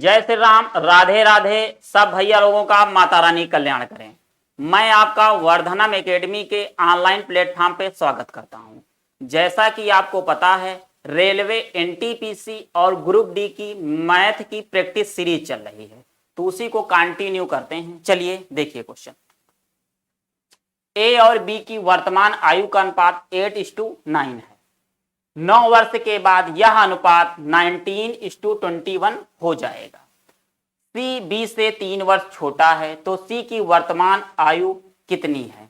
जय श्री राम, राधे राधे। सब भैया लोगों का माता रानी कल्याण करें। मैं आपका वर्धनम एकेडमी के ऑनलाइन प्लेटफॉर्म पे स्वागत करता हूं। जैसा कि आपको पता है, रेलवे एनटीपीसी और ग्रुप डी की मैथ की प्रैक्टिस सीरीज चल रही है, तो उसी को कंटिन्यू करते हैं। चलिए देखिए क्वेश्चन। ए और बी की वर्तमान आयु का अनुपात 8:9 है। 9 वर्ष के बाद यह अनुपात 19:21 हो जाएगा। सी बी से 3 वर्ष छोटा है, तो सी की वर्तमान आयु कितनी है?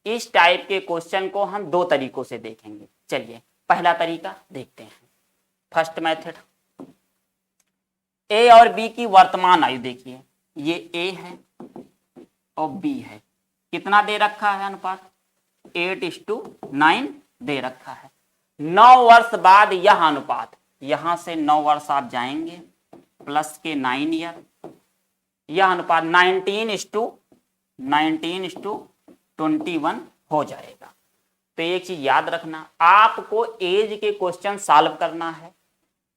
इस टाइप के क्वेश्चन को हम दो तरीकों से देखेंगे। चलिए पहला तरीका देखते हैं। फर्स्ट मेथड, ए और बी की वर्तमान आयु देखिए, ये ए है और बी है। कितना दे रखा है अनुपात? 8:9 दे रखा है। 9 वर्ष बाद यह अनुपात, यहां से 9 वर्ष आप जाएंगे प्लस के 9 ईयर, यह अनुपात 19:21 हो जाएगा। तो एक चीज याद रखना, आपको एज के क्वेश्चन सॉल्व करना है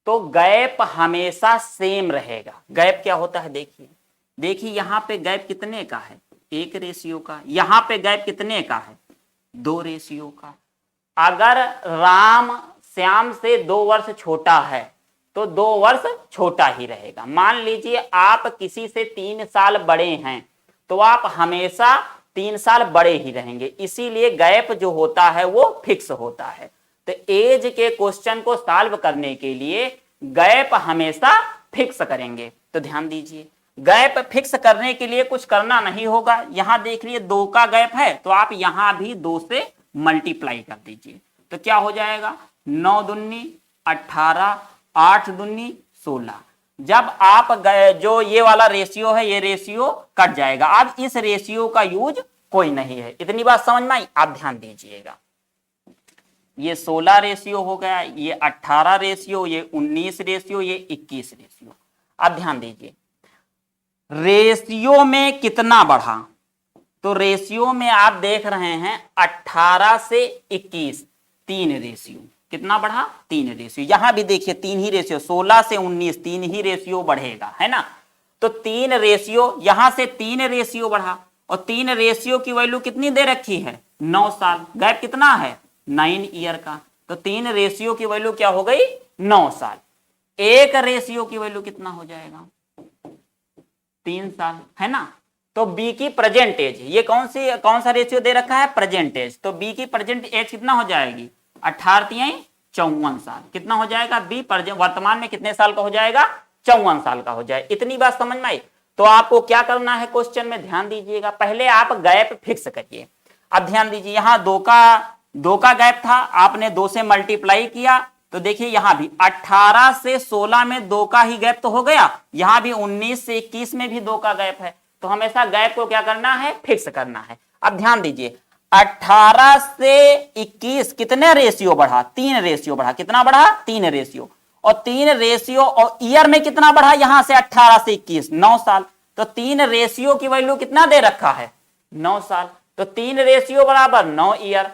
तो गैप हमेशा सेम रहेगा। गैप क्या होता है देखिए यहां पे गैप कितने का है? 1 रेशियो का। यहां पे गैप कितने का है? 2 रेशियो का। अगर राम श्याम से 2 वर्ष छोटा है तो 2 वर्ष छोटा ही रहेगा। मान लीजिए आप किसी से 3 साल बड़े हैं तो आप हमेशा 3 साल बड़े ही रहेंगे, इसीलिए गैप जो होता है वो फिक्स होता है। तो एज के क्वेश्चन को सॉल्व करने के लिए गैप हमेशा फिक्स करेंगे। तो ध्यान दीजिए, गैप फिक्स करने के लिए कुछ करना नहीं होगा। यहां देख लिए 2 का गैप है तो आप यहां भी 2 से मल्टीप्लाई कर दीजिए। तो क्या हो जाएगा? 9 दूनी 18, 8 दूनी 16। जब आप गए जो ये वाला रेशियो है, ये रेशियो कट जाएगा। अब इस रेशियो का यूज कोई नहीं है। इतनी बात समझ में आई? आप ध्यान दीजिएगा, ये 16 रेशियो हो गया, ये 18 रेशियो, ये 19 रेशियो, ये 21 रेशियो। अब ध्यान दीजिए, रेशियो में कितना बढ़ा? तो रेशियो में आप देख रहे हैं 18 से 21 3 रेशियो। कितना बढ़ा? 3 रेशियो। यहां भी देखिए 3 ही रेशियो, 16 से 19 3 ही रेशियो बढ़ेगा, है ना। तो 3 रेशियो, यहां से 3 रेशियो बढ़ा और 3 रेशियो की वैल्यू कितनी दे रखी है? 9 साल। गैप कितना है? 9 ईयर का। तो 3 रेशियो की वैल्यू क्या हो गई? 9 साल। 1 रेशियो की वैल्यू कितना हो जाएगा? 3 साल, है ना। तो बी की प्रेजेंट एज, ये कौन सा रेशियो दे रखा है? Present age. तो बी की प्रेजेंट एज कितना हो जाएगी? 18 × 54 साल। कितना हो जाएगा? बी वर्तमान में कितने साल का हो जाएगा? 54 साल का हो जाए। इतनी बात समझ में आई? तो आपको क्या करना है क्वेश्चन में, ध्यान दीजिएगा। पहले आप गैप फिक्स करिए। अब ध्यान दीजिए, यहां 2 का गैप था, आपने 2 से मल्टीप्लाई किया तो देखिए यहां भी 18 से 16 में 2 का ही गैप तो हो गया, यहां भी 19 से 21 में भी 2 का गैप है। तो हमेशा गैप को क्या करना है? फिक्स करना है। अब ध्यान दीजिए, 18 से 21 कितने रेशियो बढ़ा? 3 रेशियो बढ़ा। कितना बढ़ा? 3 रेशियो। और 3 रेशियो और ईयर में कितना बढ़ा? यहां से 18 से 21 9 साल। तो 3 रेशियो की वैल्यू कितना दे रखा है? 9 साल। तो 3 रेशियो बराबर 9 ईयर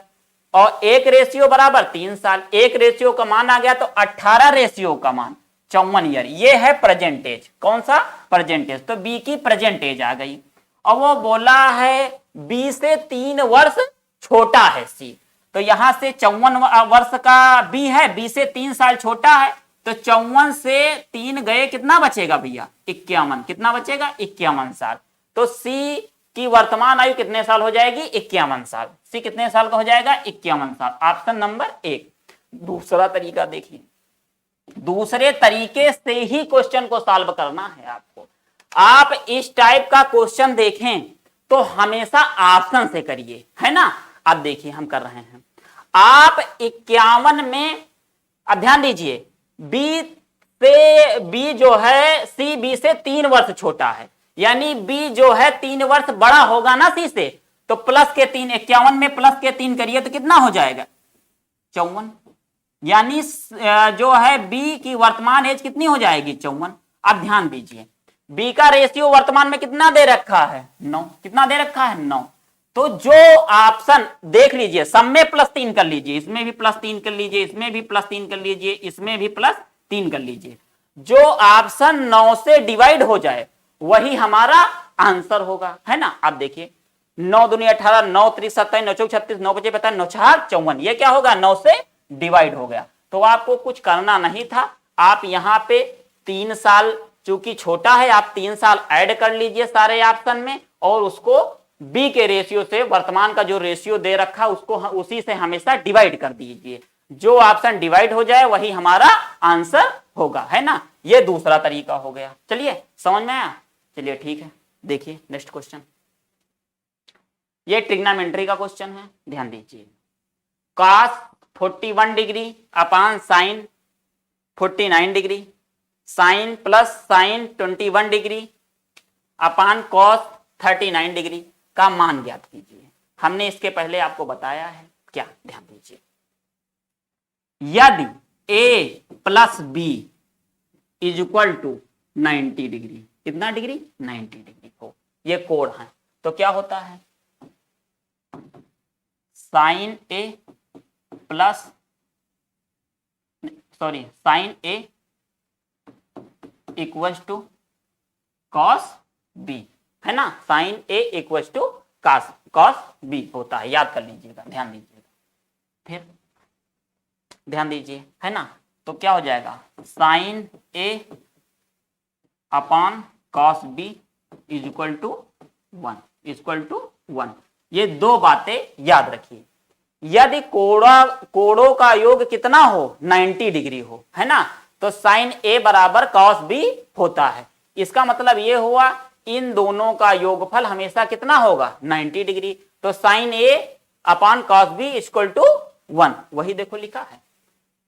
और 1 रेशियो बराबर 3 साल। 1 रेशियो का मान आ गया तो 18 रेशियो का मान 54 ईयर। ये है प्रेजेंट एज। कौन सा? Present age. तो बी की प्रेजेंट एज आ गई। और वो बोला है बी से 3 वर्ष छोटा है सी, तो यहां से 54 वर्ष का बी है, बी से 3 साल छोटा है। तो 54 से 3 गए, कितना बचेगा भैया? 51। कितना बचेगा? 51 साल। तो सी की वर्तमान आयु कितने साल हो जाएगी? 51 साल। सी कितने साल का हो जाएगा? 51 साल। Option number 1। दूसरा तरीका देखिए, दूसरे तरीके से ही क्वेश्चन को सॉल्व करना है आपको। आप इस टाइप का क्वेश्चन देखें तो हमेशा ऑप्शन से करिए, है ना। अब देखिए हम कर रहे हैं, आप 51 में, अब ध्यान दीजिए, बी जो है, सी बी से 3 वर्ष छोटा है, यानी बी जो है 3 वर्ष बड़ा होगा ना सी से। तो प्लस के 3, 51 में प्लस के 3 करिए तो कितना हो जाएगा? 54। यानी जो है बी की वर्तमान एज कितनी हो जाएगी? 54। अब ध्यान दीजिए, बी का रेशियो वर्तमान में कितना दे रखा है? 9। कितना दे रखा है? 9। तो जो ऑप्शन देख लीजिए, सब में +3 कर लीजिए, इसमें भी +3 कर लीजिए, इसमें भी +3 कर लीजिए, इसमें भी +3 कर लीजिए। जो ऑप्शन 9 से डिवाइड हो जाए वही हमारा आंसर होगा, है ना। आप देखिए 9 दूनी 18, 9 3 27, 9 चौक 36, 9 5 55, 9 4 54, ये क्या होगा 9 से डिवाइड हो गया। तो आपको कुछ करना नहीं था, आप यहाँ पे 3 साल चूंकि छोटा है आप 3 साल ऐड कर लीजिए सारे ऑप्शन में और उसको बी के रेशियो से, वर्तमान का जो रेशियो दे रखा उसको उसी से हमेशा डिवाइड कर दीजिए, जो ऑप्शन डिवाइड हो जाए वही हमारा आंसर होगा, है ना। ये दूसरा तरीका हो गया। चलिए समझ में आया, चलिए ठीक है। देखिए नेक्स्ट क्वेश्चन, ये ट्रिग्नोमेट्री का क्वेश्चन है, ध्यान दीजिए। cos 41 degree upon sine 49 degree, sine plus sine 21 degree upon cos 39 degree का मान ज्ञात कीजिए। हमने इसके पहले आपको बताया है क्या, ध्यान दीजिए। यदि a plus B is equal to 90 degree, कितना डिग्री 90 डिग्री हो, ये कोण है, तो क्या होता है sine A plus sine A equals to cos B, है ना। Sine A equals to cos B होता है, याद कर लीजिएगा, ध्यान दीजिएगा। फिर ध्यान दीजिए, है ना, तो क्या हो जाएगा sine A upon cos B is equal to 1, ये दो बातें याद रखिए। यदि कोणों का योग कितना हो 90 डिग्री हो, है ना, तो साइन ए बराबर कॉस बी होता है। इसका मतलब ये हुआ इन दोनों का योगफल हमेशा कितना होगा 90 डिग्री, तो sine A upon cos B equal to 1, वही देखो लिखा है।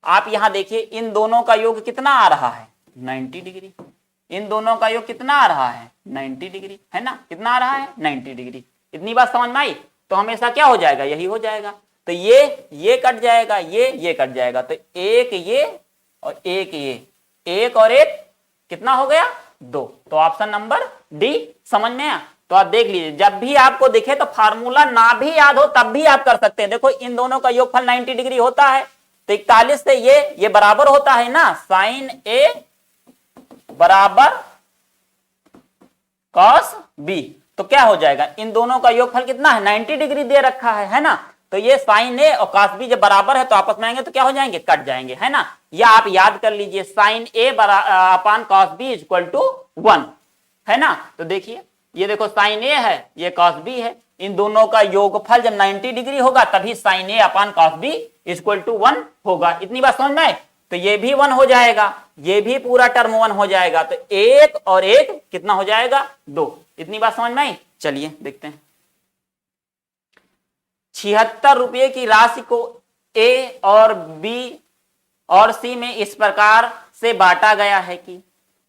आप यहां देखिए इन दोनों का योग कितना आ रहा है 90 डिग्री, इन दोनों का योग कितना आ रहा है 90 डिग्री, है ना, कितना आ रहा है 90 डिग्री। इतनी बात समझ में आई, तो हमेशा क्या हो जाएगा यही हो जाएगा, तो ये कट जाएगा, ये कट जाएगा, तो एक ये और एक ये, एक और एक कितना हो गया 2, तो ऑप्शन नंबर डी समझ में आया। तो आप देख लीजिए जब भी आपको दिखे तो फार्मूला ना भी याद हो तब भी आप कर सकते हैं। देखो इन दोनों का योगफल 90 डिग्री होता है, तो 41 से ये बराबर होता है ना, साइन ए बराबर कॉस बी, तो क्या हो जाएगा इन दोनों का योगफल कितना है 90 डिग्री दे रखा है ना, तो ये साइन ए और कॉस बी जब बराबर है तो आपस में आएंगे तो क्या हो जाएंगे कट जाएंगे, है ना। या आप याद कर लीजिए sine A upon cos B is equal to 1, है ना। तो देखिए ये देखो साइन ए है, ये कॉस बी है, इन दोनों का योगफल जब 90 डिग्री होगा तभी sine A upon cos B is equal to 1 होगा। इतनी बात समझ में आए, तो ये भी 1 हो जाएगा, ये भी पूरा टर्म 1 हो जाएगा, तो एक और एक कितना हो जाएगा 2। इतनी बात समझ में आई, चलिए देखते हैं। 76 रुपये की राशि को ए और बी और सी में इस प्रकार से बांटा गया है कि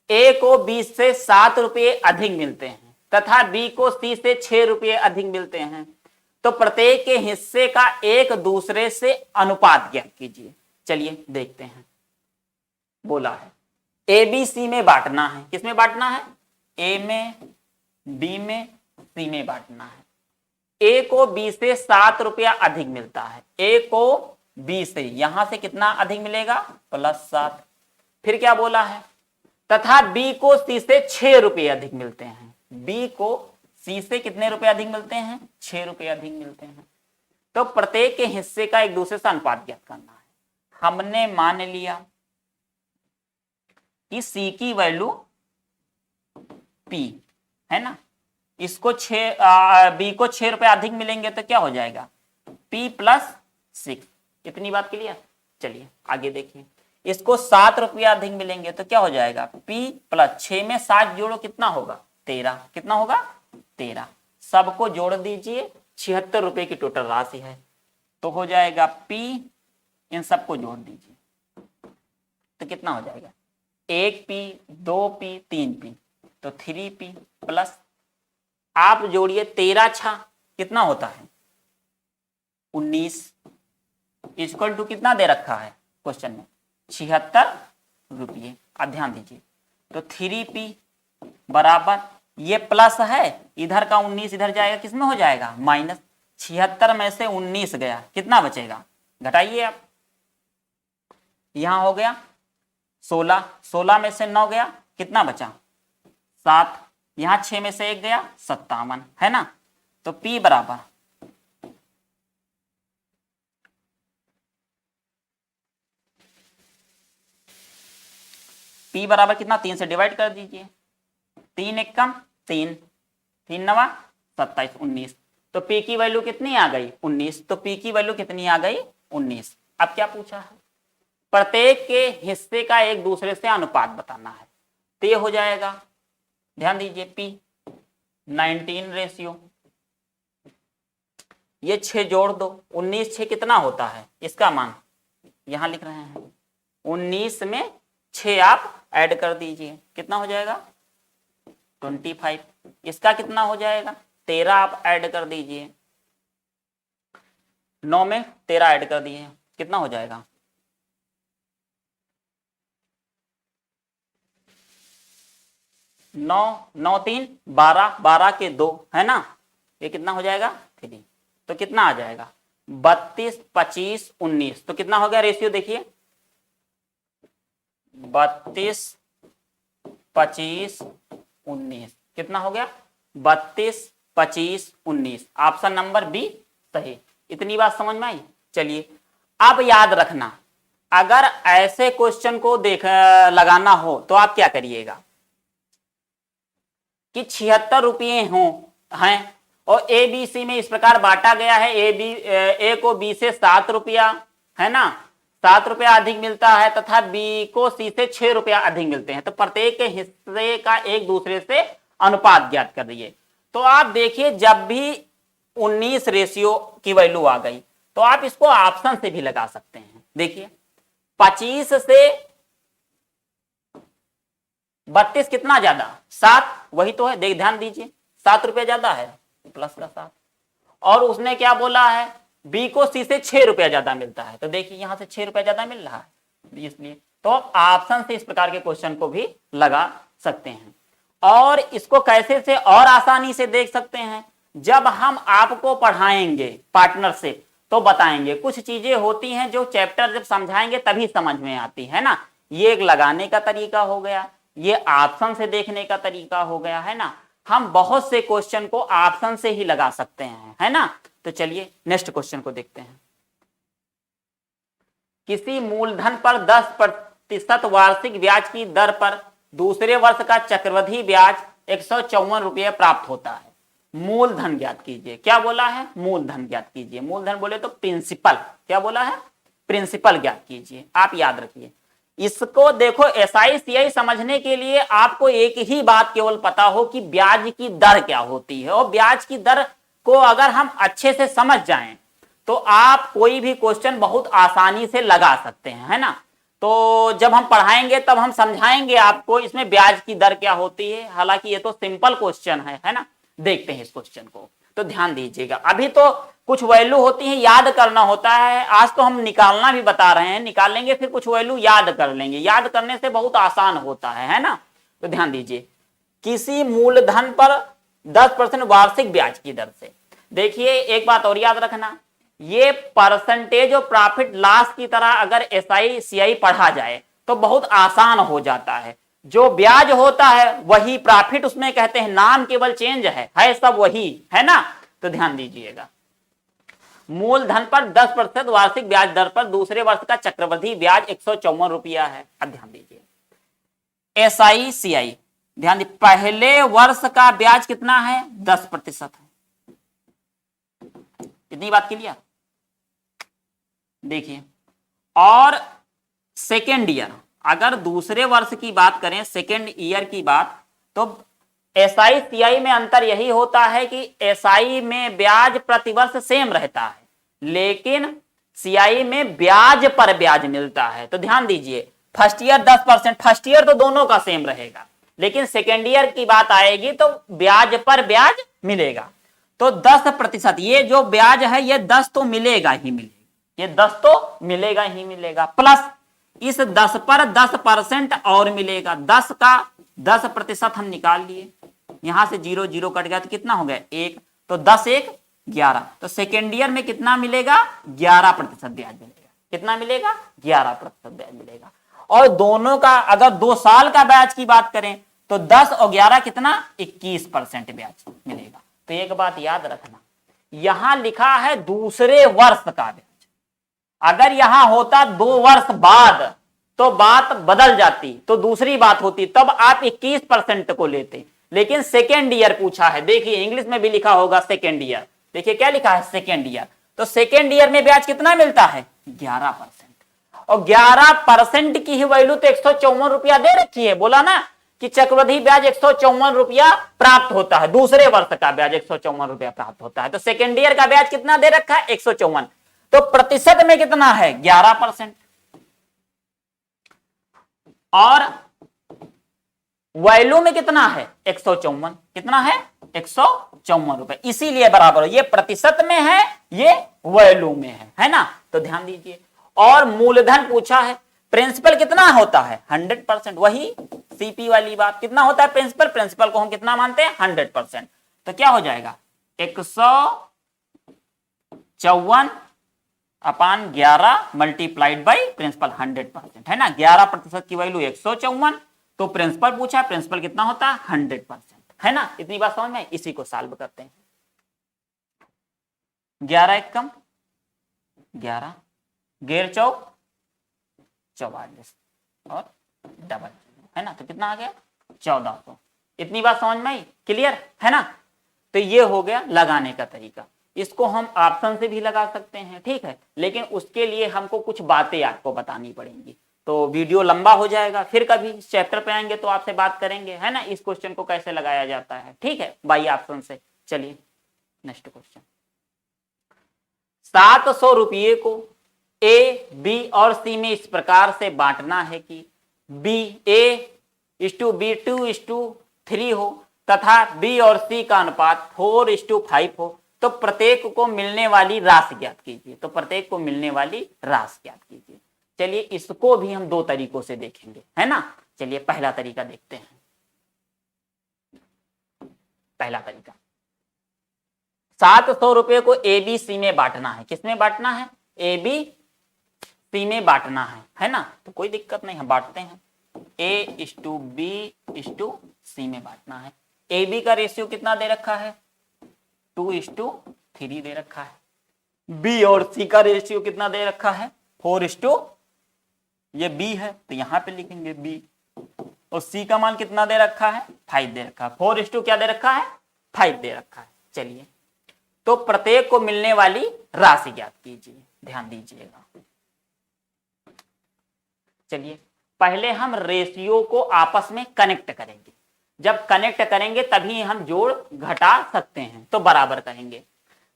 ए को बी से 7 रुपये अधिक मिलते हैं तथा बी को सी से 6 रुपये अधिक मिलते हैं, तो प्रत्येक के हिस्से का एक दूसरे से अनुपात ज्ञात कीजिए। चलिए देखते हैं। बोला है ए बी सी में बांटना है, किसमें बांटना है ए में, बी में, सी में बांटना है। ए को बी से 7 रुपया अधिक मिलता है, ए को बी से यहां से कितना अधिक मिलेगा +7। फिर क्या बोला है तथा बी को सी से 6 रुपये अधिक मिलते हैं, बी को सी से कितने रुपए अधिक मिलते हैं 6 रुपये अधिक मिलते हैं, तो प्रत्येक के हिस्से का एक दूसरे से अनुपात ज्ञात करना है। हमने मान लिया कि सी की वैल्यू पी है ना, इसको बी को 6 रुपए अधिक मिलेंगे तो क्या हो जाएगा P + 6। इतनी बात क्लियर। चलिए आगे देखिए, इसको 7 रुपया अधिक मिलेंगे तो क्या हो जाएगा P + 6 में 7 जोड़ो कितना होगा 13, कितना होगा 13। सबको जोड़ दीजिए, 76 रुपए की टोटल राशि है, तो हो जाएगा P, इन सबको जोड़ दीजिए तो कितना हो जाएगा 1P 2P 3P, तो 3P प्लस आप जोड़िए 13 छा कितना होता है 19, इक्वल टू कितना दे रखा है क्वेश्चन में 76 रुपये। अब ध्यान दीजिए, तो 3P बराबर ये प्लस है, इधर का 19 इधर जाएगा, किसमें हो जाएगा माइनस। 76 में से 19 गया, कितना बचेगा घटाइए आप, यहां हो गया 16, 16 में से 9 गया, कितना बचा 7, यहां 6 में से 1 गया 57, है ना। तो P बराबर P बराबर कितना, 3 से डिवाइड कर दीजिए, 3 एकम 3, 3 नवा 27, 19। तो P की वैल्यू कितनी आ गई 19। तो P की वैल्यू कितनी आ गई 19। अब क्या पूछा है, प्रत्येक के हिस्से का एक दूसरे से अनुपात बताना है। तो ये हो जाएगा, ध्यान दीजिए, P 19 रेशियो, ये 6 जोड़ दो, 19 6 कितना होता है इसका मान, यहां लिख रहे हैं 19 में 6 आप ऐड कर दीजिए, कितना हो जाएगा 25। इसका कितना हो जाएगा 13 आप ऐड कर दीजिए, 9 में 13 ऐड कर दिए, कितना हो जाएगा 9, 9 3 12, 12 के 2, है ना, ये कितना हो जाएगा 3। तो कितना आ जाएगा 32, 25, 19। तो कितना हो गया रेशियो देखिए 32, 25, 19, कितना हो गया 32, 25, 19। ऑप्शन नंबर बी सही। इतनी बात समझ में आई। चलिए अब याद रखना, अगर ऐसे क्वेश्चन को लगाना हो तो आप क्या करिएगा कि 76 रुपये हो हैं और ए बी सी में इस प्रकार बांटा गया है, ए को बी से 7 रुपया, है ना, 7 रुपया अधिक मिलता है तथा बी को सी से 6 रुपया अधिक मिलते हैं। तो प्रत्येक के हिस्से का एक दूसरे से अनुपात ज्ञात कर दिए। तो आप देखिए जब भी 19 रेशियो की वैल्यू आ गई तो आप इसको ऑप्शन से भी लगा सकते हैं। देखिए 25 से 32 कितना ज्यादा 7, वही तो है, देख ध्यान दीजिए 7 रुपया ज्यादा है, प्लस का 7, और उसने क्या बोला है बी को सी से 6 रुपया ज्यादा मिलता है। तो देखिए यहां से 6 रुपया ज्यादा मिल रहा है, इसलिए तो ऑप्शन से इस प्रकार के क्वेश्चन को भी लगा सकते हैं। और इसको कैसे से और आसानी से देख सकते हैं, जब हम आपको पढ़ाएंगे पार्टनरशिप तो बताएंगे, कुछ चीजें होती हैं जो चैप्टर जब समझाएंगे तभी समझ में आती है ना। ये एक लगाने का तरीका हो गया, ये ऑप्शन से देखने का तरीका हो गया, है ना। हम बहुत से क्वेश्चन को ऑप्शन से ही लगा सकते हैं, है ना। तो चलिए नेक्स्ट क्वेश्चन को देखते हैं। किसी मूलधन पर 10% वार्षिक ब्याज की दर पर दूसरे वर्ष का चक्रवृद्धि ब्याज 154 रुपये प्राप्त होता है। मूलधन ज्ञात कीजिए। क्या बोला है मूलधन ज्ञात कीजिए। मूलधन बोले तो प्रिंसिपल, क्या बोला है प्रिंसिपल ज्ञात कीजिए। आप याद रखिए इसको, देखो SI समझने के लिए आपको एक ही बात केवल पता हो कि ब्याज की दर क्या होती है, और ब्याज की दर को अगर हम अच्छे से समझ जाएं तो आप कोई भी क्वेश्चन बहुत आसानी से लगा सकते हैं, है ना। तो जब हम पढ़ाएंगे तब हम समझाएंगे आपको इसमें ब्याज की दर क्या होती है। हालांकि ये तो सिंपल क्वेश्चन है ना। देखते हैं इस क्वेश्चन को, तो ध्यान दीजिएगा। अभी तो कुछ वैल्यू होती है याद करना होता है, आज तो हम निकालना भी बता रहे हैं, निकाल लेंगे फिर कुछ वैल्यू याद कर लेंगे। याद करने से बहुत आसान होता है ना। तो ध्यान दीजिए, किसी मूलधन पर 10% वार्षिक ब्याज की दर से। देखिए एक बात और याद रखना, ये परसेंटेज और प्रॉफिट लॉस की तरह अगर SI पढ़ा जाए तो बहुत आसान हो जाता है। जो ब्याज होता है वही प्रॉफिट उसमें कहते हैं, नाम केवल चेंज है सब वही, है ना। तो ध्यान दीजिएगा, मूलधन पर 10% वार्षिक ब्याज दर पर दूसरे वर्ष का चक्रवृद्धि ब्याज 154 रुपया है। अब ध्यान दीजिए SI ध्यान दीजिए, पहले वर्ष का ब्याज कितना है 10% है। इतनी बात क्लियर। देखिए और सेकेंड ईयर, अगर दूसरे वर्ष की बात करें सेकेंड ईयर की बात, तो SI में अंतर यही होता है कि SI में ब्याज प्रतिवर्ष सेम रहता है, लेकिन CI में ब्याज पर ब्याज मिलता है। तो ध्यान दीजिए फर्स्ट ईयर 10%, फर्स्ट ईयर तो दोनों का सेम रहेगा, लेकिन सेकेंड ईयर की बात आएगी तो ब्याज पर ब्याज मिलेगा। तो 10%, ये जो ब्याज है ये 10 तो मिलेगा ही मिलेगा, ये 10 तो मिलेगा ही मिलेगा, प्लस इस 10 पर 10% और मिलेगा। 10 का 10% हम निकाल लिए, यहां से 0 0 कट गया तो कितना हो गया 1, तो 10 1 11। तो सेकेंड ईयर में कितना मिलेगा 11% ब्याज मिलेगा। कितना मिलेगा 11% ब्याज मिलेगा। और दोनों का अगर 2 साल का ब्याज की बात करें तो 10 और 11 कितना 21% ब्याज मिलेगा। तो एक बात याद रखना, यहां लिखा है दूसरे वर्ष का ब्याज, अगर यहां होता 2 वर्ष बाद तो बात बदल जाती, तो दूसरी बात होती, तब आप 21% को लेते, लेकिन सेकेंड ईयर पूछा है। देखिए इंग्लिश में भी लिखा होगा सेकेंड ईयर, देखिए क्या लिखा है सेकेंड ईयर, तो सेकेंड ईयर में ब्याज कितना मिलता है 11%, और 11% की ही वैल्यू तो 154 रुपया दे रखी है, बोला ना कि चक्रवृद्धि ब्याज 154 रुपया प्राप्त होता है, दूसरे वर्ष का ब्याज 154 रुपया प्राप्त होता है, तो सेकेंड ईयर का ब्याज कितना दे रखा है 154, तो प्रतिशत में कितना है 11%, और वैल्यू में कितना है 154, कितना है 154 रुपए, इसीलिए बराबर है, ये प्रतिशत में है ये वैल्यू में है ना, तो ध्यान दीजिए। और मूलधन पूछा है, प्रिंसिपल कितना होता है 100%, वही सीपी वाली बात, कितना होता है प्रिंसिपल, प्रिंसिपल को हम कितना मानते हैं 100%, तो क्या हो जाएगा 154 अपान 11 मल्टीप्लाइड बाई प्रिंसिपल 100% है ना, 11% की वैल्यू 154, तो प्रिंसिपल पूछा, प्रिंसिपल कितना होता है 100% है ना, इतनी बात समझ में, इसी को सॉल्व करते हैं। 11 एक कम 11, गेर चौक 44 और डबल है ना, तो कितना आ गया 1400, इतनी बात समझ में आई, क्लियर है ना। तो ये हो गया लगाने का तरीका, इसको हम ऑप्शन से भी लगा सकते हैं, ठीक है, लेकिन उसके लिए हमको कुछ बातें आपको बतानी पड़ेंगी, तो वीडियो लंबा हो जाएगा, फिर कभी चैप्टर पे आएंगे तो आपसे बात करेंगे है ना, इस क्वेश्चन को कैसे लगाया जाता है, ठीक है, बाई ऑप्शन से। चलिए नेक्स्ट क्वेश्चन, 700 रुपये को ए बी और सी में इस प्रकार से बांटना है कि B/A/B/2/3 हो तथा बी और सी का अनुपात 4:5 हो, तो प्रत्येक को मिलने वाली राशि ज्ञात कीजिए, तो प्रत्येक को मिलने वाली राशि ज्ञात कीजिए। चलिए इसको भी हम 2 तरीकों से देखेंगे है ना, चलिए पहला तरीका देखते हैं। पहला तरीका, 700 रुपये को ए बी सी में बांटना है, किसमें बांटना है ए बी सी में बांटना है ना, तो कोई दिक्कत नहीं है, बांटते हैं, A/B/C में बांटना है। ए बी का रेशियो कितना दे रखा है 2:3 दे रखा है, बी और सी का रेशियो कितना दे रखा है 4:, ये बी है तो यहां पे लिखेंगे बी, और सी का मान कितना दे रखा है 5 दे रखा है, 4:, क्या दे रखा है 5 दे रखा है। चलिए तो प्रत्येक को मिलने वाली राशि ज्ञात कीजिए, ध्यान दीजिएगा। चलिए पहले हम रेशियो को आपस में कनेक्ट करेंगे, जब कनेक्ट करेंगे तभी हम जोड़ घटा सकते हैं, तो बराबर करेंगे।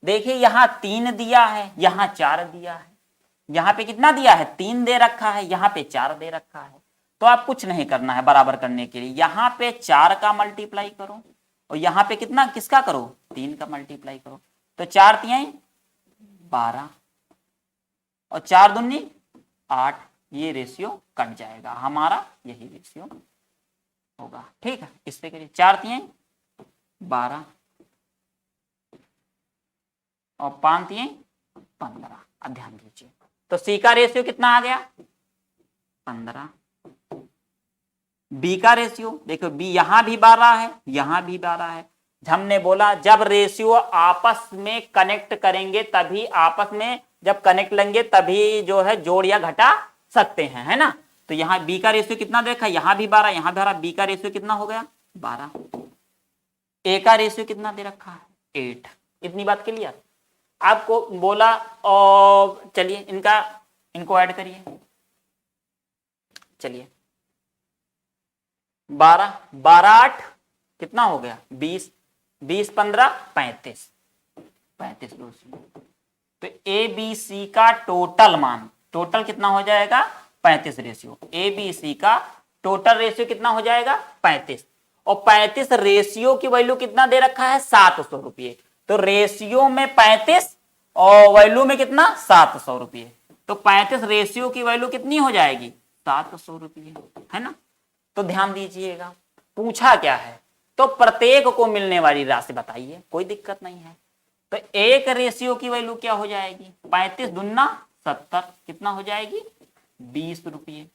देखिए यहां 3 दिया है, यहां 4 दिया है, यहां पे कितना दिया है 3 दे रखा है, यहां पे 4 दे रखा है, तो आप कुछ नहीं करना है बराबर करने के लिए, यहां पे 4 का मल्टीप्लाई करो और यहां पे कितना किसका करो 3 का मल्टीप्लाई करो, तो 4 तिहाई 12 और 4 दूनी 8, ये रेशियो कट जाएगा, हमारा यही रेशियो होगा, ठीक है। इस पे करिए 4 तिहाई 12 और 5 तिहाई 15, अब ध्यान दीजिए, तो सी का रेशियो कितना आ गया 15, बी का रेशियो देखो, बी यहां भी 12 है, यहां भी 12 है, हमने बोला जब रेशियो आपस में कनेक्ट करेंगे तभी, आपस में जब कनेक्ट लेंगे तभी जो है जोड़ या घटा सकते हैं, है ना। तो यहाँ बी का रेशियो कितना देखा, यहां भी 12 यहां भी 12, बी का रेशियो कितना हो गया 12, ए का रेशियो कितना दे रखा है 8, इतनी बात क्लियर। आपको बोला और चलिए इनको ऐड करिए, चलिए 12 12 8 कितना हो गया 20, 20 15 35 रेशियो, तो ए बी सी का टोटल मान, टोटल कितना हो जाएगा 35 रेशियो, ए बी सी का टोटल रेशियो कितना हो जाएगा 35, और 35 रेशियो की वैल्यू कितना दे रखा है 700 रुपये, तो रेशियो में 35 और वैल्यू में कितना 700 रुपये, तो 35 रेशियो की वैल्यू कितनी हो जाएगी 700 रुपये, है ना। तो ध्यान दीजिएगा पूछा क्या है, तो प्रत्येक को मिलने वाली राशि बताइए, कोई दिक्कत नहीं है। तो एक रेशियो की वैल्यू क्या हो जाएगी 35 दूना 70, कितना हो जाएगी 20 रुपये,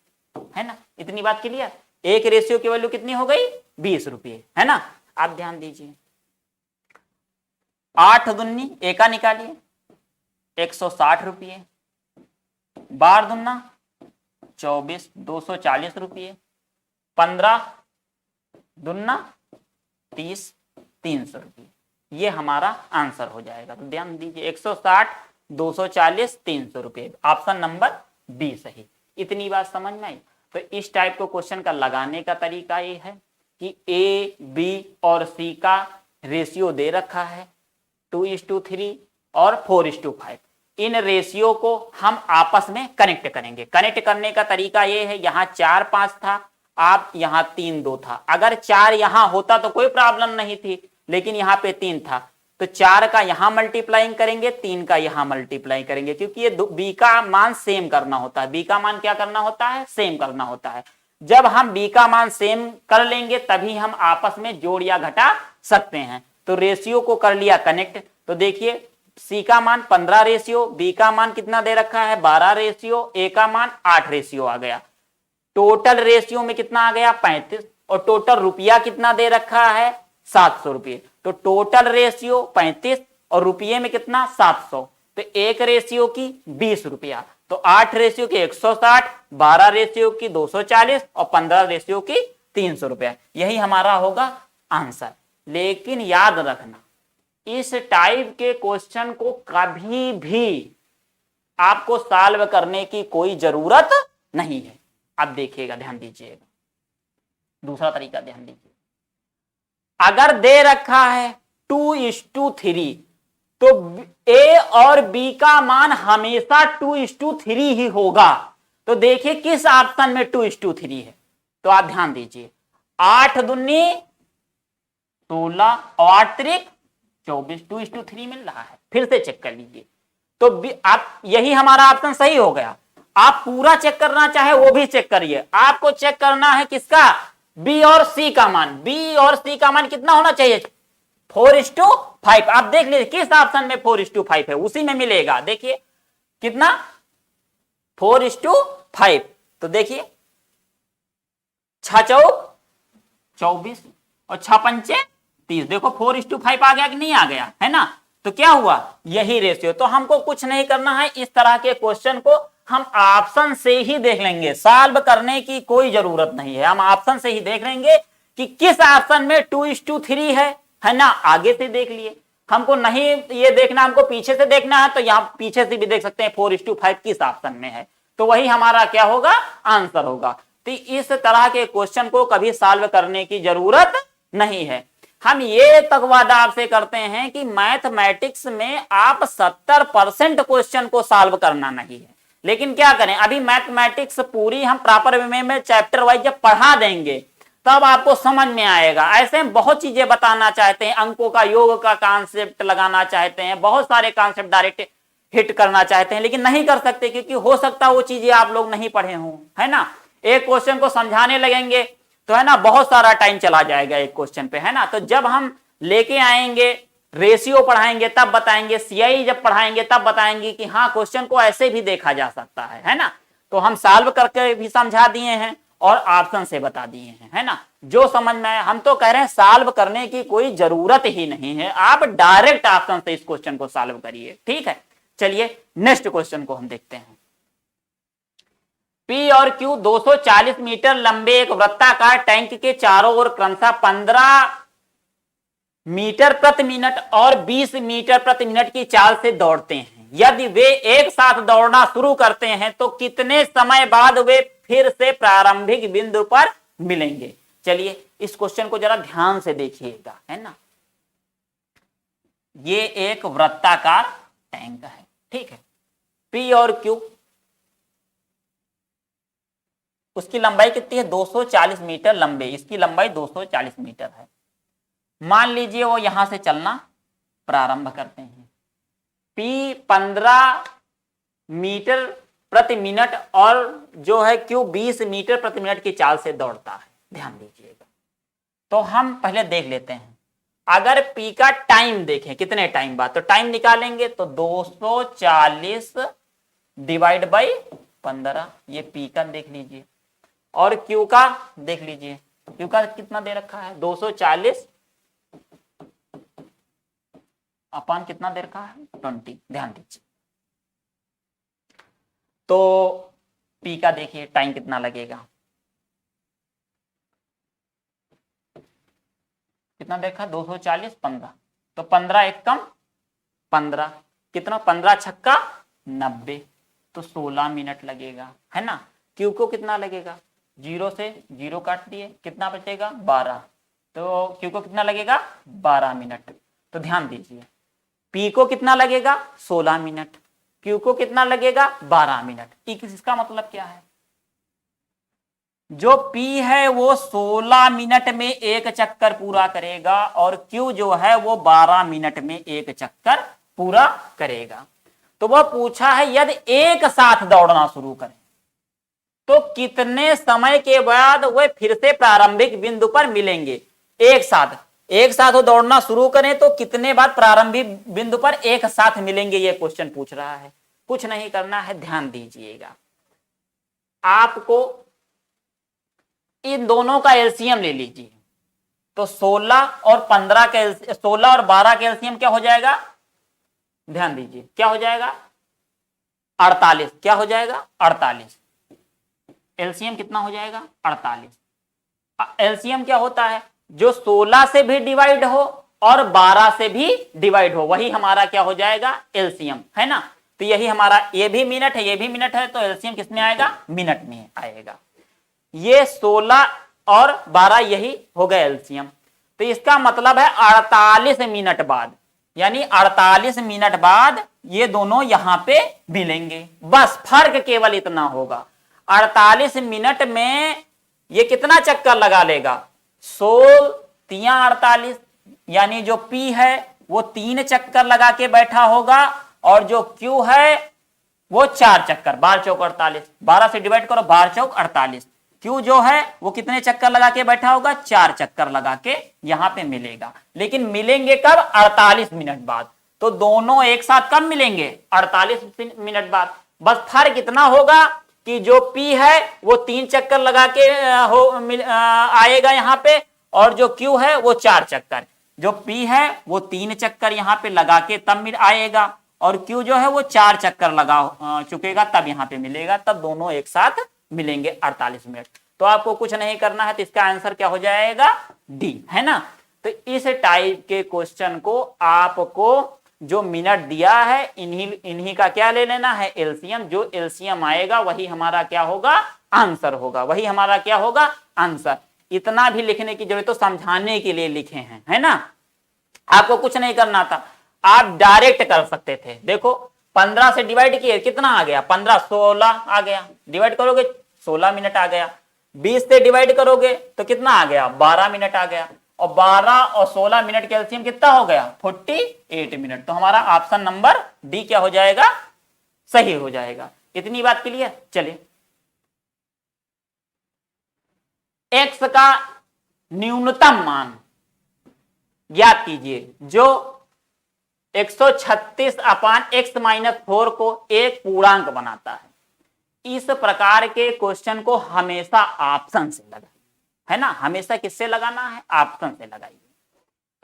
है ना। इतनी बात क्लियर। एक रेशियो की वैल्यू कितनी हो गई? 20 रुपये, है ना। आप ध्यान दीजिए, 8 दूनी एका निकालिए 160 रुपये, 12 दूना 24 240 रुपये, 15 दूना 30 300 रुपये। ये हमारा आंसर हो जाएगा। तो ध्यान दीजिए 160 240 300 रुपये, ऑप्शन नंबर बी सही। इतनी बात समझ में आई। तो इस टाइप को क्वेश्चन का लगाने का तरीका ये है कि ए बी और सी का रेशियो दे रखा है 2:3 और 4:5। इन रेशियो को हम आपस में कनेक्ट करेंगे। कनेक्ट करने का तरीका ये है, यहाँ 4 5 था, आप यहाँ 3 2 था। अगर 4 यहाँ होता तो कोई प्रॉब्लम नहीं थी, लेकिन यहाँ पे 3 था, तो 4 का यहाँ मल्टीप्लाइंग करेंगे, 3 का यहाँ मल्टीप्लाई करेंगे, क्योंकि ये बी का मान सेम करना होता है। बी का मान क्या करना होता है? सेम करना होता है। जब हम बी का मान सेम कर लेंगे तभी हम आपस में जोड़ या घटा सकते हैं। तो रेशियो को कर लिया कनेक्ट। तो देखिए सी का मान 15 रेशियो, बी का मान कितना दे रखा है? 12 रेशियो, ए का मान 8 रेशियो आ गया। टोटल रेशियो में कितना आ गया? 35। और टोटल रुपया कितना दे रखा है? 700 रुपये। तो टोटल रेशियो 35 और रुपये में कितना? 700। तो एक रेशियो की 20 रुपया। तो 8 रेशियो की 160, 12 रेशियो की 240 और 15 रेशियो की 300 रुपया। यही हमारा होगा आंसर। लेकिन याद रखना, इस टाइप के क्वेश्चन को कभी भी आपको सॉल्व करने की कोई जरूरत नहीं है। अब देखिएगा, ध्यान दीजिएगा, दूसरा तरीका ध्यान दीजिए। अगर दे रखा है 2:3, तो ए और बी का मान हमेशा 2:3 ही होगा। तो देखिए किस ऑप्शन में 2:3 है। तो आप ध्यान दीजिए, 8 दूनी 16 और 8 त्रिक 24, 2:3 मिल रहा है। फिर से चेक कर लीजिए। तो आप, यही हमारा ऑप्शन सही हो गया। आप पूरा चेक करना चाहे वो भी चेक करिए। आपको चेक करना है किसका? बी और सी का मान। बी और सी का मान कितना होना चाहिए? 4:5। आप देख लीजिए किस ऑप्शन में 4:5 है, उसी में मिलेगा। देखिए कितना? 4:5। तो देखिए 6 चौक 24 और 6 पंचे 30। देखो 4:5 आ गया कि नहीं आ गया, है ना। तो क्या हुआ? यही रेशियो। तो हमको कुछ नहीं करना है, इस तरह के क्वेश्चन को हम ऑप्शन से ही देख लेंगे। सॉल्व करने की कोई जरूरत नहीं है, हम ऑप्शन से ही देख लेंगे कि किस ऑप्शन में 2:3 है ना। आगे से देख लिए, हमको नहीं ये देखना, हमको पीछे से देखना है, तो यहाँ पीछे से भी देख सकते हैं 4:5 किस ऑप्शन में है। तो वही हमारा क्या होगा? आंसर होगा। तो इस तरह के क्वेश्चन को कभी सॉल्व करने की जरूरत नहीं है। हम ये तक वादा आपसे करते हैं कि मैथमेटिक्स में आप 70% क्वेश्चन को सॉल्व करना नहीं है। लेकिन क्या करें, अभी मैथमेटिक्स पूरी हम प्रॉपर वे में चैप्टर वाइज जब पढ़ा देंगे तब आपको समझ में आएगा। ऐसे बहुत चीजें बताना चाहते हैं, अंकों का योग का कॉन्सेप्ट लगाना चाहते हैं, बहुत सारे कॉन्सेप्ट डायरेक्ट हिट करना चाहते हैं, लेकिन नहीं कर सकते क्योंकि हो सकता है वो चीजें आप लोग नहीं पढ़े हों, है ना। एक क्वेश्चन को समझाने लगेंगे तो है ना बहुत सारा टाइम चला जाएगा एक क्वेश्चन पे, है ना। तो जब हम लेके आएंगे, रेशियो पढ़ाएंगे तब बताएंगे, सीआई जब पढ़ाएंगे तब बताएंगे कि हाँ क्वेश्चन को ऐसे भी देखा जा सकता है ना। तो हम सॉल्व करके भी समझा दिए हैं और ऑप्शन से बता दिए हैं, है ना। जो समझ में आए, हम तो कह रहे हैं सॉल्व करने की कोई जरूरत ही नहीं है, आप डायरेक्ट ऑप्शन से इस क्वेश्चन को सॉल्व करिए, ठीक है। चलिए नेक्स्ट क्वेश्चन को हम देखते हैं। P और Q 240 मीटर लंबे एक वृत्ताकार टैंक के चारों ओर क्रमशः 15 मीटर प्रति मिनट और 20 मीटर प्रति मिनट की चाल से दौड़ते हैं। यदि वे एक साथ दौड़ना शुरू करते हैं तो कितने समय बाद वे फिर से प्रारंभिक बिंदु पर मिलेंगे? चलिए इस क्वेश्चन को जरा ध्यान से देखिएगा, है ना। ये एक वृत्ताकार टैंक है, ठीक है। P और Q, उसकी लंबाई कितनी है? 240 मीटर लंबे, इसकी लंबाई 240 मीटर है। मान लीजिए वो यहां से चलना प्रारंभ करते हैं। P 15 मीटर प्रति मिनट और जो है Q 20 मीटर प्रति मिनट की चाल से दौड़ता है। ध्यान दीजिएगा। तो हम पहले देख लेते हैं, अगर P का टाइम देखें कितने टाइम बाद, तो टाइम निकालेंगे तो 240 डिवाइड बाई 15, ये P का देख लीजिए। और Q का देख लीजिए, Q का कितना दे रखा है 240 अपान कितना दे रखा है 20, ध्यान दीजिए। तो P का देखिए टाइम कितना लगेगा, कितना देखा 240 15, तो 15 एक कम 15, कितना 15 छक्का 90, तो 16 मिनट लगेगा, है ना। Q को कितना लगेगा, 0 से 0 काट दिए, कितना बचेगा 12, तो Q को कितना लगेगा 12 मिनट। तो ध्यान दीजिए P को कितना लगेगा 16 मिनट, Q को कितना लगेगा 12 मिनट। इसका मतलब क्या है, जो P है वो 16 मिनट में एक चक्कर पूरा करेगा और Q जो है वो 12 मिनट में एक चक्कर पूरा करेगा। तो वह पूछा है यदि एक साथ दौड़ना शुरू करें तो कितने समय के बाद वे फिर से प्रारंभिक बिंदु पर मिलेंगे। एक साथ वो दौड़ना शुरू करें तो कितने बाद प्रारंभिक बिंदु पर एक साथ मिलेंगे, ये क्वेश्चन पूछ रहा है। कुछ नहीं करना है, ध्यान दीजिएगा, आपको इन दोनों का एलसीएम ले लीजिए। तो 16 और 15 का 16 और 12 का एलसीएम क्या हो जाएगा, ध्यान दीजिए क्या हो जाएगा 48, क्या हो जाएगा 48, एलसीएम कितना हो जाएगा 48। एलसीएम क्या होता है, जो 16 से भी डिवाइड हो और 12 से भी डिवाइड हो, वही हमारा क्या हो जाएगा एलसीएम, है ना। तो यही हमारा, ये भी मिनट है ये भी मिनट है, तो एलसीएम किसमें आएगा मिनट में आएगा। ये 16 और 12 यही हो गए एलसीएम। तो इसका मतलब है 48 मिनट बाद, यानी 48 मिनट बाद ये दोनों यहां पे मिलेंगे। बस फर्क केवल इतना होगा, 48 मिनट में ये कितना चक्कर लगा लेगा 16 तिया 48, यानी जो P है वो 3 चक्कर लगा के बैठा होगा और जो Q है वो 4 चक्कर, 12 चौक 48, 12 से डिवाइड करो 12 चौक 48। Q जो है वो कितने चक्कर लगा के बैठा होगा 4 चक्कर लगा के यहां पे मिलेगा। लेकिन मिलेंगे कब 48 मिनट बाद, तो दोनों एक साथ कब मिलेंगे 48 मिनट बाद। बस फर्क इतना होगा कि जो P है वो 3 चक्कर लगा के आएगा यहां पे, और जो Q है वो 4 चक्कर। जो P है वो 3 चक्कर यहां पे लगा के तब आएगा और Q जो है वो 4 चक्कर लगा चुकेगा तब यहां पे मिलेगा, तब दोनों एक साथ मिलेंगे 48 मिनट। तो आपको कुछ नहीं करना है, तो इसका आंसर क्या हो जाएगा डी, है ना। तो इस टाइप के क्वेश्चन को आपको जो मिनट दिया है इन्हीं का क्या ले लेना है एलसीएम। जो एलसीएम आएगा वही हमारा क्या होगा आंसर होगा, वही हमारा क्या होगा आंसर। इतना भी लिखने की जरूरत, तो समझाने के लिए लिखे हैं, है ना। आपको कुछ नहीं करना था, आप डायरेक्ट कर सकते थे। देखो 15 से डिवाइड किए कितना आ गया 15, 16 आ गया, डिवाइड करोगे 16 मिनट आ गया। 20 से डिवाइड करोगे तो कितना आ गया 12 मिनट आ गया, और 12 और 16 मिनट कैल्सियम कितना हो गया 48 मिनट। तो हमारा ऑप्शन नंबर डी क्या हो जाएगा सही हो जाएगा। इतनी बात क्लियर। चलिए एक्स का न्यूनतम मान ज्ञात कीजिए जो 136 अपान एक्स माइनस 4 को एक पूर्णांक बनाता है। इस प्रकार के क्वेश्चन को हमेशा ऑप्शन से लगाइए, है ना। हमेशा किससे लगाना है ऑप्शन से लगाइए।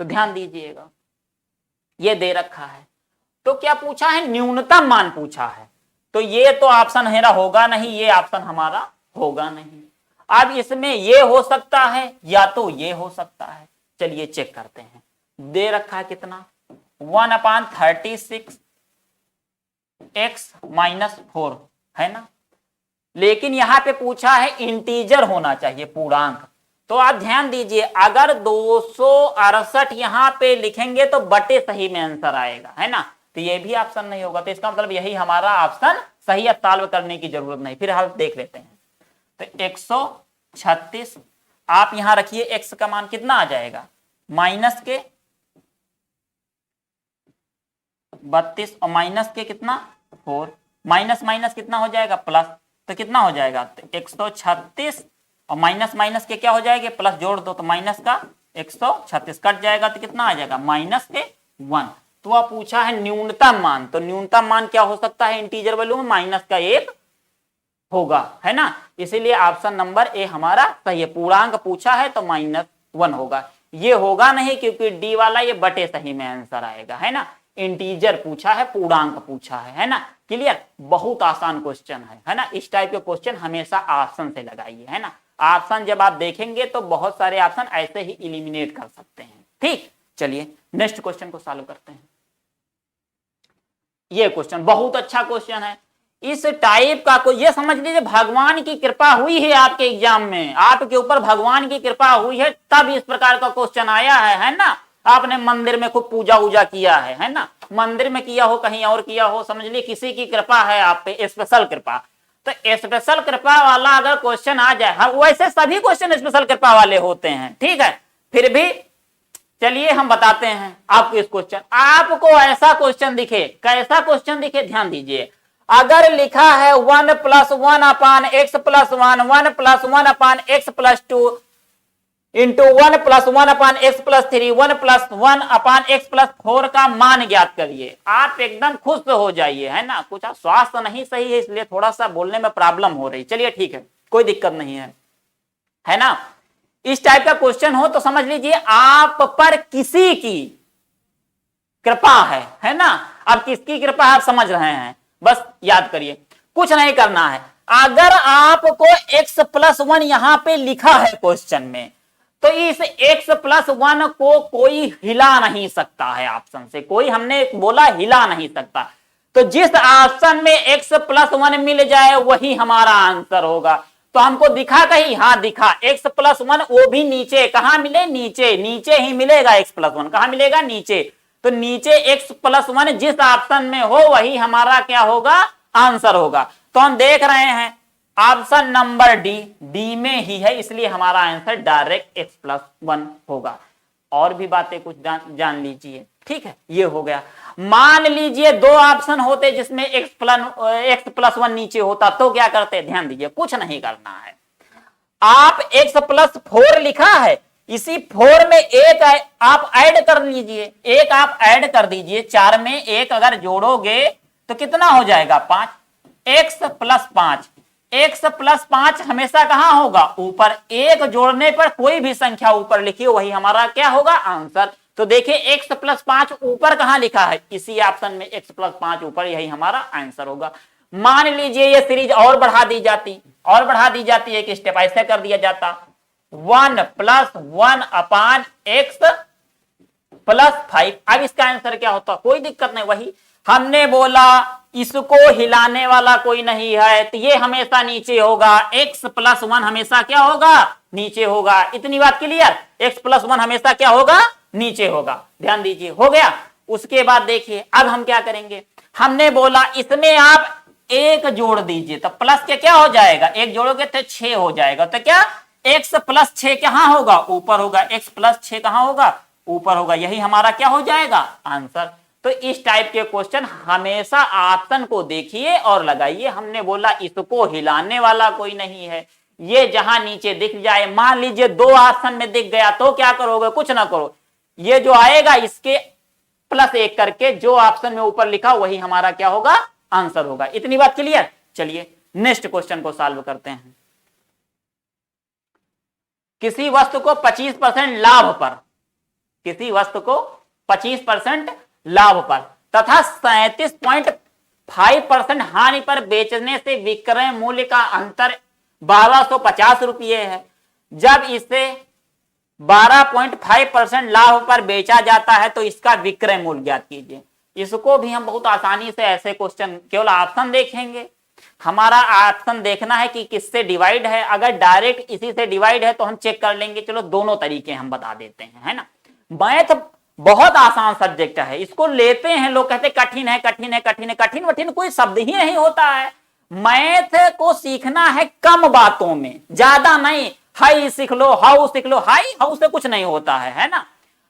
तो ध्यान दीजिएगा, ये दे रखा है तो क्या पूछा है न्यूनतम मान पूछा है, तो ये तो ऑप्शन हमारा होगा नहीं, ये ऑप्शन हमारा होगा नहीं। अब इसमें ये हो सकता है या तो ये हो सकता है। चलिए चेक करते हैं। दे रखा है कितना 1/36 एक्स माइनस 4, है ना। लेकिन यहां पे पूछा है इंटीजर होना चाहिए पूर्णांक। तो आप ध्यान दीजिए, अगर 268 यहां पे लिखेंगे तो बटे सही में आंसर आएगा, है ना। तो ये भी ऑप्शन नहीं होगा, तो इसका मतलब यही हमारा ऑप्शन सही है, सॉल्व करने की जरूरत नहीं। फिर हम देख लेते हैं। तो 136 आप यहां रखिए, एक्स का मान कितना आ जाएगा माइनस के 32 और माइनस के कितना 4, माइनस माइनस कितना हो जाएगा प्लस, तो कितना हो जाएगा तो 136 और माइनस माइनस के क्या हो जाएगा प्लस, जोड़ दो तो माइनस का 136 कट जाएगा तो कितना आ जाएगा माइनस के 1। तो वह पूछा है न्यूनतम मान, तो न्यूनतम मान क्या हो सकता है इंटीजर वैल्यू में माइनस का 1 होगा, है ना। इसीलिए ऑप्शन नंबर ए हमारा सही है। पूर्णांक पूछा है तो -1 होगा, ये होगा नहीं क्योंकि डी वाला ये बटे सही में आंसर आएगा, है ना। इंटीजर पूछा है, पूर्णांक पूछा है ना। क्लियर, बहुत आसान क्वेश्चन है ना। इस टाइप के क्वेश्चन हमेशा ऑप्शन से लगाइए, है ना। ऑप्शन जब आप देखेंगे तो बहुत सारे ऑप्शन ऐसे ही इलिमिनेट कर सकते हैं। ठीक, चलिए नेक्स्ट क्वेश्चन को सॉल्व करते हैं। ये क्वेश्चन बहुत अच्छा क्वेश्चन है। इस टाइप का कोई, ये समझ लीजिए भगवान की कृपा हुई है आपके एग्जाम में, आपके ऊपर भगवान की कृपा हुई है तब इस प्रकार का क्वेश्चन आया है ना। आपने मंदिर में खूब पूजा उजा किया है ना, मंदिर में किया हो कहीं और किया हो, समझ लीजिए किसी की कृपा है आप पे, स्पेशल कृपा। तो स्पेशल कृपा वाला अगर क्वेश्चन आ जाए, हाँ वैसे सभी क्वेश्चन स्पेशल कृपा वाले होते हैं, ठीक है। फिर भी चलिए हम बताते हैं आपको इस क्वेश्चन, आपको ऐसा क्वेश्चन दिखे, कैसा क्वेश्चन दिखे ध्यान दीजिए। अगर लिखा है 1 + 1 अपान x + 1, 1 + 1 अपान x + 2 इंटू 1 + 1 अपान x + 3, 1 + 1 अपान x + 4 का मान ज्ञात करिए, आप एकदम खुश हो जाइए, है ना। कुछ स्वास्थ्य नहीं सही है इसलिए थोड़ा सा बोलने में प्रॉब्लम हो रही, चलिए ठीक है, कोई दिक्कत नहीं है ना। इस टाइप का क्वेश्चन हो तो समझ लीजिए आप पर किसी की कृपा है ना। अब किसकी कृपा आप समझ रहे हैं, बस याद करिए, कुछ नहीं करना है। अगर आपको x + 1 यहां पे लिखा है क्वेश्चन में, तो इस x + 1 को कोई हिला नहीं सकता है ऑप्शन से, कोई हमने बोला हिला नहीं सकता। तो जिस ऑप्शन में x + 1 मिल जाए वही हमारा आंसर होगा। तो हमको दिखा कहीं, हाँ दिखा, x + 1 वो भी नीचे, कहां मिले, नीचे, नीचे ही मिलेगा x + 1, कहां मिलेगा, नीचे। तो नीचे x + 1 जिस ऑप्शन में हो वही हमारा क्या होगा, आंसर होगा। तो हम देख रहे हैं ऑप्शन नंबर डी में ही है, इसलिए हमारा आंसर डायरेक्ट x + 1 होगा। और भी बातें कुछ जान लीजिए, ठीक है। ये हो गया। मान लीजिए 2 ऑप्शन होते जिसमें x + 1 नीचे होता तो क्या करते, ध्यान दीजिए, कुछ नहीं करना है। आप x + 4 लिखा है, इसी 4 में एक आप ऐड कर लीजिए, एक आप ऐड कर दीजिए, 4 में एक अगर जोड़ोगे तो कितना हो जाएगा, 5, x + 5, x + 5 हमेशा कहां होगा, ऊपर। एक जोड़ने पर कोई भी संख्या ऊपर लिखिए वही हमारा क्या होगा, आंसर। तो देखिए x + 5 ऊपर कहां लिखा है, इसी ऑप्शन में x + 5 ऊपर, यही हमारा आंसर होगा। मान लीजिए ये सीरीज और बढ़ा दी जाती, और बढ़ा दी जाती, एक स्टेप ऐसे कर दिया जाता, 1 + 1 अपान x + 5। अब इसका आंसर क्या होता, कोई दिक्कत नहीं, वही हमने बोला इसको हिलाने वाला कोई नहीं है, तो ये हमेशा नीचे होगा, x + 1 हमेशा क्या होगा, नीचे होगा। इतनी बात क्लियर, x + 1 हमेशा क्या होगा, नीचे होगा। ध्यान दीजिए, हो गया। उसके बाद देखिए अब हम क्या करेंगे, हमने बोला इसमें आप एक जोड़ दीजिए तो प्लस के क्या हो जाएगा, एक जोड़ोगे तो 6 हो जाएगा। तो क्या x + 6 कहां होगा, ऊपर होगा, x + 6 कहां होगा, ऊपर होगा, यही हमारा क्या हो जाएगा, आंसर। तो इस टाइप के क्वेश्चन हमेशा ऑप्शन को देखिए और लगाइए। हमने बोला इसको हिलाने वाला कोई नहीं है, ये जहां नीचे दिख जाए, मान लीजिए 2 ऑप्शन में दिख गया तो क्या करोगे, कुछ ना करो, ये जो आएगा इसके +1 करके जो ऑप्शन में ऊपर लिखा वही हमारा क्या होगा, आंसर होगा। इतनी बात क्लियर। चलिए नेक्स्ट क्वेश्चन को सॉल्व करते हैं। किसी वस्तु को 25% लाभ पर, किसी वस्तु को 25% लाभ पर तथा 37.5% हानि पर बेचने से विक्रय मूल्य का अंतर 1250 रुपये है। जब इसे 12.5% लाभ पर बेचा जाता है तो इसका विक्रय मूल्य ज्ञात कीजिए। इसको भी हम बहुत आसानी से, ऐसे क्वेश्चन केवल ऑप्शन देखेंगे, हमारा ऑप्शन देखना है कि किससे डिवाइड है। अगर डायरेक्ट इसी से डिवाइड है तो हम चेक कर लेंगे, चलो दोनों तरीके हम बता देते हैं, है ना। मैथ बहुत आसान सब्जेक्ट है, इसको लेते हैं लोग कहते कठिन है, कठिन है, कठिन है, कठिन वठिन कोई शब्द ही नहीं होता है। मैथ को सीखना है कम बातों में, ज्यादा नहीं, हाई सीख लो, हाउ सीख लो, हाई हाउ से कुछ नहीं होता है ना।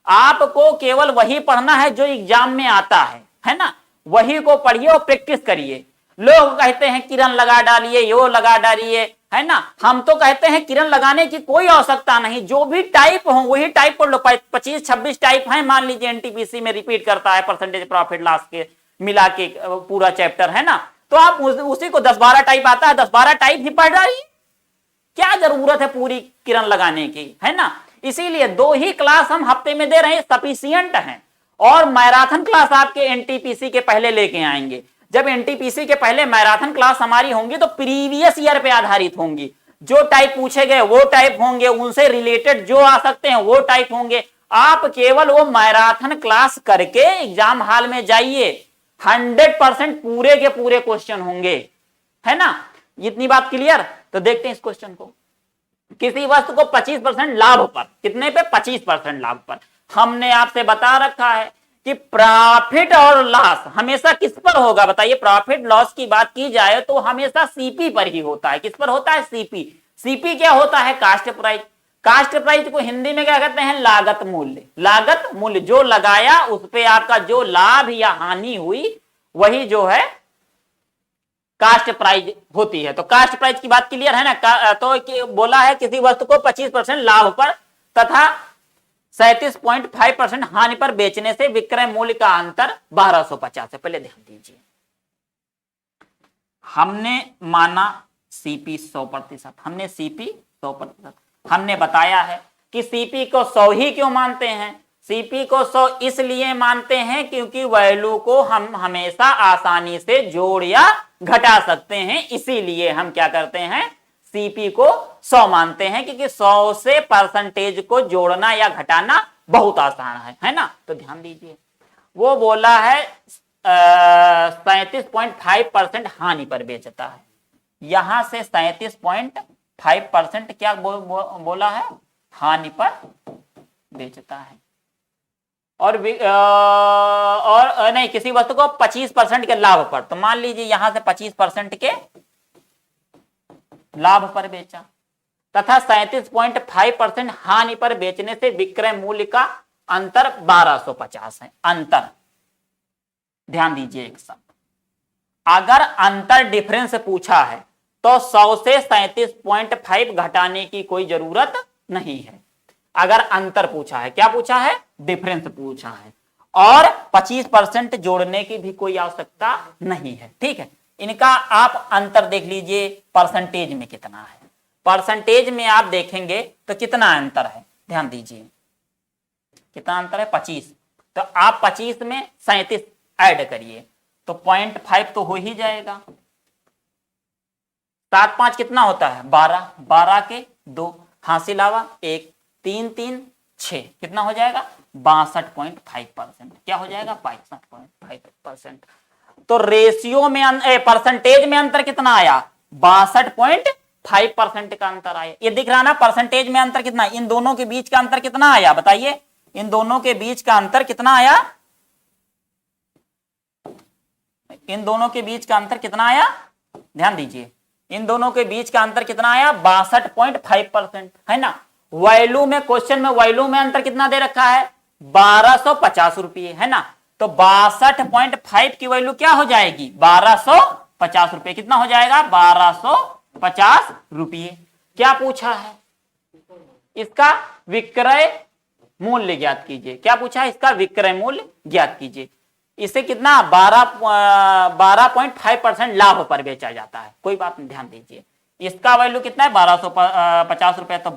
आपको केवल वही पढ़ना है जो एग्जाम में आता है ना, वही को पढ़िए और प्रैक्टिस करिए। लोग कहते हैं किरण लगा डालिए, यो लगा डालिए, है ना, हम तो कहते हैं किरण लगाने की कोई आवश्यकता नहीं, जो भी टाइप हो वही टाइप पढ़ लो। 25-26 टाइप है, मान लीजिए एनटीपीसी में रिपीट करता है परसेंटेज प्रॉफिट लॉस के मिला के पूरा चैप्टर, है ना। तो आप उसी को 10-12 टाइप आता है, 10-12 टाइप ही पढ़ रही, क्या जरूरत है पूरी किरण लगाने की, है ना। इसीलिए 2 ही क्लास हम हफ्ते में दे रहे हैं, सफिशियंट हैं। और मैराथन क्लास आपके एनटीपीसी के पहले लेके आएंगे। जब एनटीपीसी के पहले मैराथन क्लास हमारी होंगी तो प्रीवियस ईयर पे आधारित होंगी, जो टाइप पूछे गए वो टाइप होंगे, उनसे रिलेटेड जो आ सकते हैं वो टाइप होंगे। आप केवल वो मैराथन क्लास करके एग्जाम हॉल में जाइए, 100% पूरे के पूरे क्वेश्चन होंगे, है ना। इतनी बात क्लियर। तो देखते हैं इस क्वेश्चन को। किसी वस्तु को 25% लाभ पर, कितने पे, 25% लाभ पर। हमने आपसे बता रखा है कि प्रॉफिट और लॉस हमेशा किस पर होगा, बताइए। प्रॉफिट लॉस की बात की जाए तो हमेशा सीपी पर ही होता है। किस पर होता है, सीपी। सीपी क्या होता है, कास्ट प्राइस। कास्ट प्राइस को हिंदी में क्या कहते हैं, लागत मूल्य। लागत मूल्य, जो लगाया उस पे आपका जो लाभ या हानि हुई वही जो है कास्ट प्राइस होती है। तो कास्ट प्राइस की बात क्लियर है ना। तो बोला है किसी वस्तु को 25% लाभ पर तथा 37.5% हानि पर बेचने से विक्रय मूल्य का अंतर 1250 है। पहले ध्यान दीजिए, हमने माना सीपी 100%, हमने सीपी 100%, हमने बताया है कि सीपी को 100 ही क्यों मानते हैं। सीपी को 100 इसलिए मानते हैं क्योंकि वैल्यू को हम हमेशा आसानी से जोड़ या घटा सकते हैं, इसीलिए हम क्या करते हैं, सीपी को 100 मानते हैं, क्योंकि 100 से परसेंटेज को जोड़ना या घटाना बहुत आसान है ना। तो ध्यान दीजिए, वो बोला है 37.5% हानि पर बेचता है। यहां से 37.5% क्या बोला है, हानि पर बेचता है। और नहीं, किसी वस्तु को 25% के लाभ पर, तो मान लीजिए यहां से 25% के लाभ पर बेचा तथा 37.5% हानि पर बेचने से विक्रय मूल्य का अंतर 1250 है। अंतर, ध्यान दीजिए एक शब्द, अगर अंतर डिफरेंस पूछा है तो 100 से 37.5 घटाने की कोई जरूरत नहीं है। अगर अंतर पूछा है, क्या पूछा है, डिफरेंस पूछा है, और 25% जोड़ने की भी कोई आवश्यकता नहीं है। ठीक है, इनका आप अंतर देख लीजिए, परसेंटेज में कितना है। परसेंटेज में आप देखेंगे तो कितना अंतर है, ध्यान दीजिए कितना अंतर है, 25। तो आप 25 में 37 ऐड करिए तो 0.5 तो हो ही जाएगा। 7 5 कितना होता है, 12, 12 के 2, हासिल आवा 1, 3 3 6, कितना हो जाएगा, 62.5%। क्या हो जाएगा, 62.5%। तो रेशियो में परसेंटेज में अंतर कितना आया, 62.5% का अंतर आया। ये दिख रहा ना, परसेंटेज में अंतर कितना, इन दोनों के बीच का अंतर कितना आया, बताइए, इन दोनों के बीच का अंतर कितना आया, इन दोनों के बीच का अंतर कितना आया, ध्यान दीजिए, इन दोनों के बीच का अंतर कितना आया, 62.5%, है ना। वैल्यू में, क्वेश्चन में वैल्यू में अंतर कितना दे रखा है, 1250 रुपये, है ना। तो 62.5 की वैल्यू क्या हो जाएगी, 1250 रुपये। कितना हो जाएगा, 1250 रुपये। क्या पूछा है, इसका विक्रय मूल्य ज्ञात कीजिए। क्या पूछा है, इसका विक्रय मूल्य ज्ञात कीजिए। इसे कितना, 12.5% लाभ पर बेचा जाता है। कोई बात नहीं, ध्यान दीजिए, इसका वैल्यू कितना है, 1250 रुपए। तो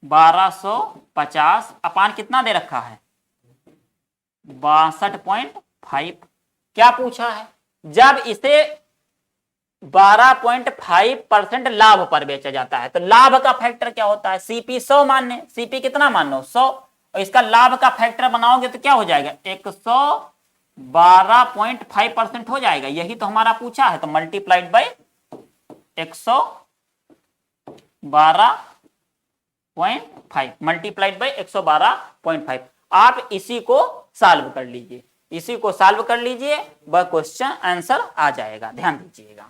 1250 अपान कितना दे रखा है, 62.5। क्या पूछा है, जब इसे 12.5% लाभ पर बेचा जाता है तो लाभ का फैक्टर क्या होता है, सीपी 100 मानने, सीपी कितना मानो 100, और इसका लाभ का फैक्टर बनाओगे तो क्या हो जाएगा, 112.5% हो जाएगा। यही तो हमारा पूछा है, तो मल्टीप्लाइड बाय 112.5, मल्टीप्लाइड बाय 112.5। आप इसी को सॉल्व कर लीजिए, इसी को सॉल्व कर लीजिए, वह क्वेश्चन आंसर आ जाएगा। ध्यान दीजिएगा,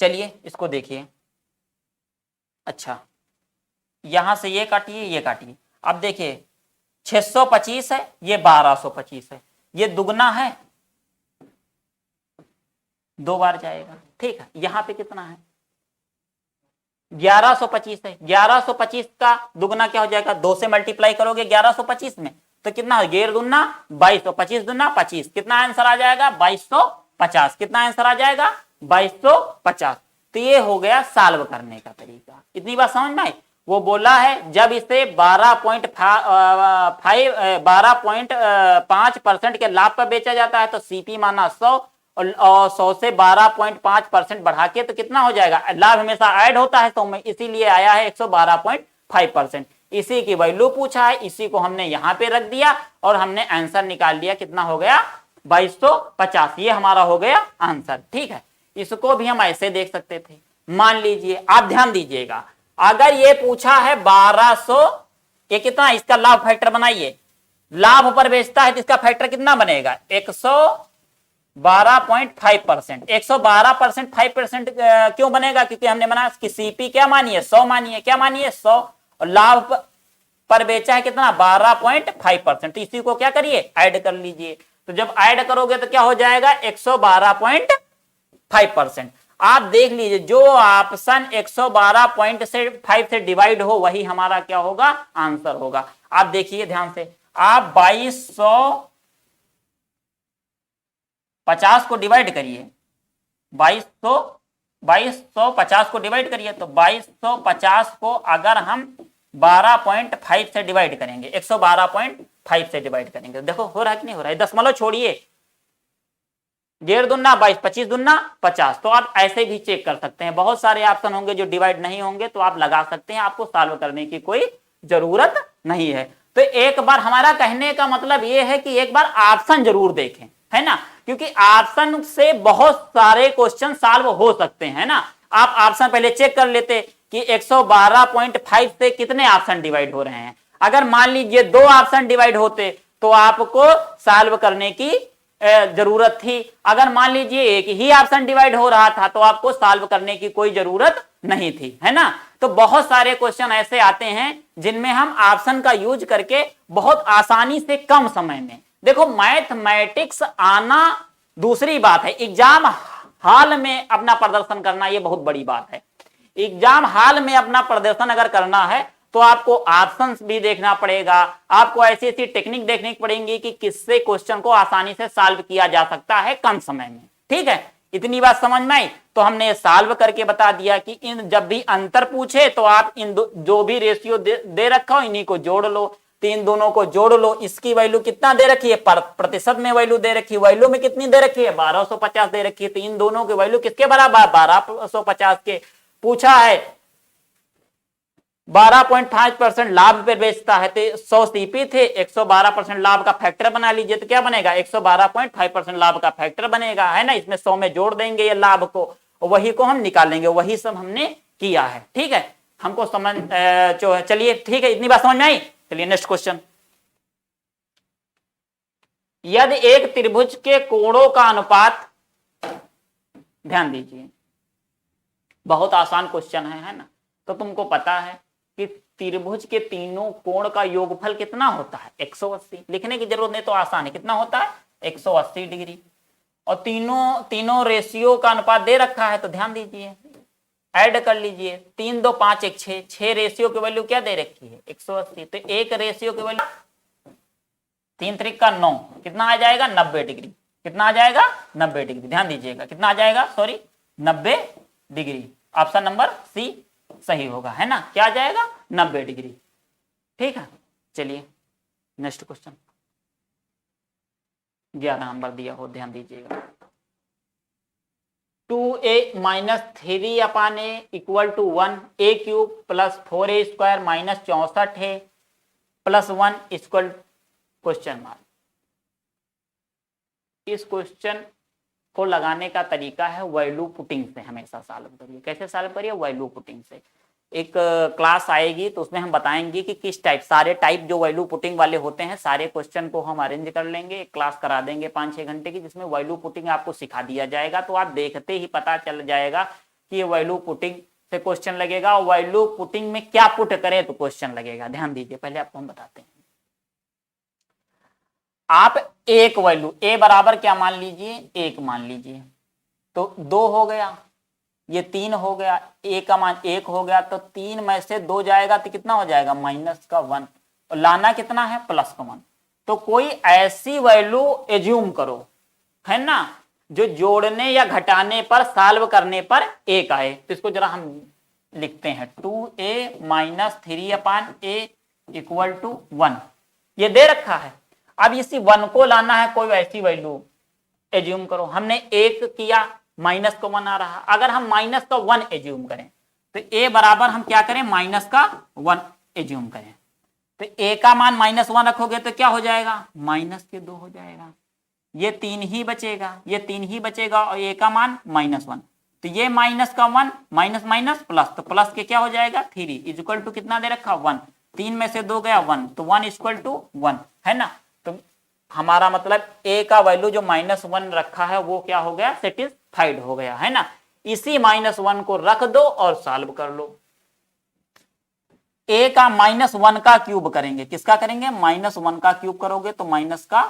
चलिए इसको देखिए। अच्छा, यहां से ये काटिए, ये काटिए। अब देखिए 625 है, ये 1225 है, ये दुगना है, 2 बार जाएगा। ठीक है, यहां पे कितना है, 1125 है। 1125 का दुगना क्या हो जाएगा, 2 से मल्टीप्लाई करोगे 1125 में तो कितना 11 दूना 22, तो 25 दूना 25, कितना आंसर आ जाएगा 2250। कितना आंसर आ जाएगा 2250। तो ये हो गया सॉल्व करने का तरीका। इतनी बात समझ में आई। वो बोला है जब इसे 12.5% के लाभ पर बेचा जाता है तो सीपी माना 100 और 100 से 12.5% बढ़ा के तो कितना हो जाएगा, लाभ हमेशा ऐड होता है तो में इसीलिए आया है 112.5%। इसी की वैल्यू पूछा है, इसी को हमने यहां पे रख दिया और हमने आंसर निकाल लिया। कितना हो गया 2250। ये हमारा हो गया आंसर। ठीक है, इसको भी हम ऐसे देख सकते थे। मान लीजिए, आप ध्यान दीजिएगा, अगर ये पूछा है 1200, ये कितना, इसका लाभ फैक्टर बनाइए, लाभ पर बेचता है तो इसका फैक्टर कितना बनेगा 112.5%। 112% 5% क्यों बनेगा, क्योंकि हमने बना कि सीपी क्या मानिए 100 मानिए, क्या मानिए 100, और लाभ पर बेचा है कितना 12.5%। तो इसी को क्या करिए ऐड कर लीजिए। तो जब ऐड करोगे तो क्या हो जाएगा 112.5%। आप देख लीजिए जो ऑप्शन 112.5 से डिवाइड हो वही हमारा क्या होगा आंसर होगा। आप देखिए ध्यान से, आप 2250 को डिवाइड करिए, 2250 को डिवाइड करिए, तो 2250 को अगर हम 12.5 से डिवाइड करेंगे, 112.5 से डिवाइड करेंगे, देखो हो रहा है कि नहीं हो रहा है। दशमलव छोड़िए, 1.5 दूना 22, 25 दूना 50। तो आप ऐसे भी चेक कर सकते हैं। बहुत सारे ऑप्शन होंगे जो डिवाइड नहीं होंगे तो आप लगा सकते हैं, आपको सॉल्व करने की कोई जरूरत नहीं है। तो एक बार, हमारा कहने का मतलब यह है कि एक बार ऑप्शन जरूर देखें, है ना, क्योंकि ऑप्शन से बहुत सारे क्वेश्चन सॉल्व हो सकते हैं ना। आप ऑप्शन पहले चेक कर लेते कि 112.5 से कितने ऑप्शन डिवाइड हो रहे हैं। अगर मान लीजिए 2 ऑप्शन डिवाइड होते तो आपको सॉल्व करने की जरूरत थी। अगर मान लीजिए एक ही ऑप्शन डिवाइड हो रहा था तो आपको सॉल्व करने की कोई जरूरत नहीं थी, है ना। तो बहुत सारे क्वेश्चन ऐसे आते हैं जिनमें हम ऑप्शन का यूज करके बहुत आसानी से कम समय में, देखो मैथमेटिक्स आना दूसरी बात है, एग्जाम हाल में अपना प्रदर्शन करना ये बहुत बड़ी बात है। एग्जाम हाल में अपना प्रदर्शन अगर करना है तो आपको ऑप्शंस भी देखना पड़ेगा, आपको ऐसी ऐसी टेक्निक देखनी पड़ेगी कि किससे क्वेश्चन को आसानी से सॉल्व किया जा सकता है कम समय में। ठीक है, इतनी बात समझ में आई। तो हमने सॉल्व करके बता दिया कि इन जब भी अंतर पूछे तो आप इन जो भी रेशियो दे रखा हो इन्हीं को जोड़ लो, तो इन दोनों को जोड़ लो। इसकी वैल्यू कितना दे रखी है, प्रतिशत में वैल्यू दे रखी है, वैल्यू में कितनी दे रखी है 1250 दे रखी है, तो इन दोनों की वैल्यू किसके बराबर 1250 के। पूछा है 12.5% लाभ पे बेचता है तो 100 सीपी थे, 112% लाभ का फैक्टर बना लीजिए तो क्या बनेगा 112.5% लाभ का फैक्टर बनेगा, है ना। इसमें 100 में जोड़ देंगे ये लाभ को, वही को हम निकालेंगे, वही सब हमने किया है। ठीक है, हमको समझ जो है, चलिए ठीक है, इतनी बात समझ में आई। चलिए नेक्स्ट क्वेश्चन, यदि एक त्रिभुज के कोणों का अनुपात, ध्यान दीजिए बहुत आसान क्वेश्चन है ना। तो तुमको पता है कि त्रिभुज के तीनों कोण का योगफल कितना होता है 180। लिखने की जरूरत नहीं तो आसान है, कितना होता है 180 डिग्री। और तीनों रेशियो का अनुपात दे रखा है तो ध्यान दीजिए ऐड कर लीजिए, 3 2 5 1 6, 6 रेशियो की वैल्यू क्या दे रखी है 180। तो एक रेशियो की वैल्यू 3 3 का 9, कितना आ जाएगा 90 डिग्री। कितना आ जाएगा 90 डिग्री, ध्यान दीजिएगा कितना आ जाएगा, sorry 90 degree. Option number C सही होगा, है ना, क्या आ जाएगा 90 डिग्री। ठीक है, चलिए नेक्स्ट क्वेश्चन 11 नंबर दिया हो, ध्यान दीजिएगा। 2a minus 3/a equal to 1 a cube plus 4a square minus 64 है प्लस 1 इक्वल क्वेश्चन मार्क। इस क्वेश्चन को लगाने का तरीका है वैल्यू पुटिंग से, हमेशा सॉल्व करिए। कैसे सॉल्व करिए, वैल्यू पुटिंग से। एक क्लास आएगी तो उसमें हम बताएंगे कि किस टाइप, सारे टाइप जो वैल्यू पुटिंग वाले होते हैं सारे क्वेश्चन को हम अरेंज कर लेंगे, एक क्लास करा देंगे 5-6 घंटे की, जिसमें वैल्यू पुटिंग आपको सिखा दिया जाएगा। तो आप देखते ही पता चल जाएगा कि ये वैल्यू पुटिंग से क्वेश्चन लगेगा, और वैल्यू पुटिंग में क्या पुट करें तो क्वेश्चन लगेगा। ध्यान दीजिए, पहले आपको हम बताते हैं। आप एक वैल्यू a बराबर क्या मान लीजिए 1 मान लीजिए, तो 2 हो गया, ये 3 हो गया, a का मान 1 हो गया, तो 3 में से 2 जाएगा तो कितना हो जाएगा -1, और लाना कितना है +1। तो कोई ऐसी वैल्यू एज्यूम करो, है ना, जो जोड़ने या घटाने पर, सॉल्व करने पर एक आए। तो इसको जरा हम लिखते हैं 2a minus 3/a equal to 1, ये दे रखा है। अब इसी 1 को लाना है, कोई ऐसी वैल्यू एज्यूम करो। हमने 1 किया, माइनस का 1 आ रहा। अगर हम माइनस का 1 एज्यूम करें तो a बराबर हम क्या करें, माइनस का 1 एज्यूम करें। तो a का मान -1 रखोगे तो क्या हो जाएगा, -2 हो जाएगा। ये 3 ही बचेगा, ये 3 ही बचेगा, और a का मान -1। तो ये माइनस का 1, माइनस माइनस प्लस, तो प्लस के क्या हो जाएगा 3 इक्वल टू कितना दे रखा 1, 3 में से 2 गया 1, तो 1 इक्वल टू 1, है ना। तो हमारा मतलब a का वैल्यू जो -1 रखा है वो क्या हो गया, सेटिस्फाइड हो गया, है ना। इसी -1 को रख दो और सॉल्व कर लो। a का -1 का क्यूब करेंगे, किसका करेंगे, -1 का क्यूब करोगे तो माइनस का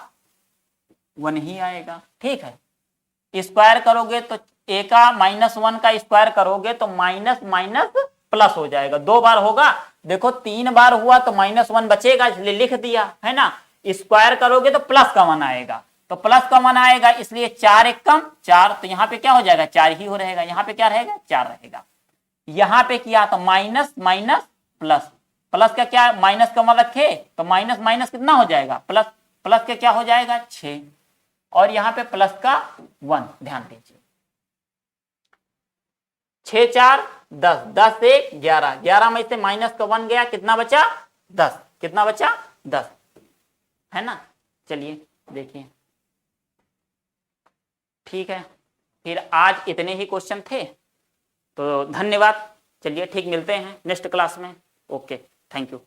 1 ही आएगा, ठीक है। स्क्वायर करोगे तो a का -1 का स्क्वायर करोगे तो माइनस माइनस प्लस हो जाएगा, 2 बार होगा। देखो 3 बार हुआ तो -1 बचेगा, इसलिए लिख दिया, है ना। स्क्वायर करोगे तो प्लस का 1 आएगा, तो प्लस का 1 आएगा, इसलिए 4 1 कम 4, तो यहाँ पे क्या हो जाएगा 4 ही हो रहेगा, यहाँ पे क्या रहेगा 4 रहेगा। यहाँ पे किया तो माइनस माइनस प्लस, प्लस का क्या माइनस का 1 रखे तो माइनस माइनस कितना हो जाएगा प्लस, प्लस के क्या हो जाएगा 6, और यहाँ पे प्लस का 1, ध्यान दीजिए 6 4 10, 10 से 11, 11 में से माइनस का 1 गया, कितना बचा 10, कितना बचा 10, है ना। चलिए देखिए, ठीक है, फिर आज इतने ही क्वेश्चन थे, तो धन्यवाद। चलिए ठीक, मिलते हैं नेक्स्ट क्लास में। Okay, thank you.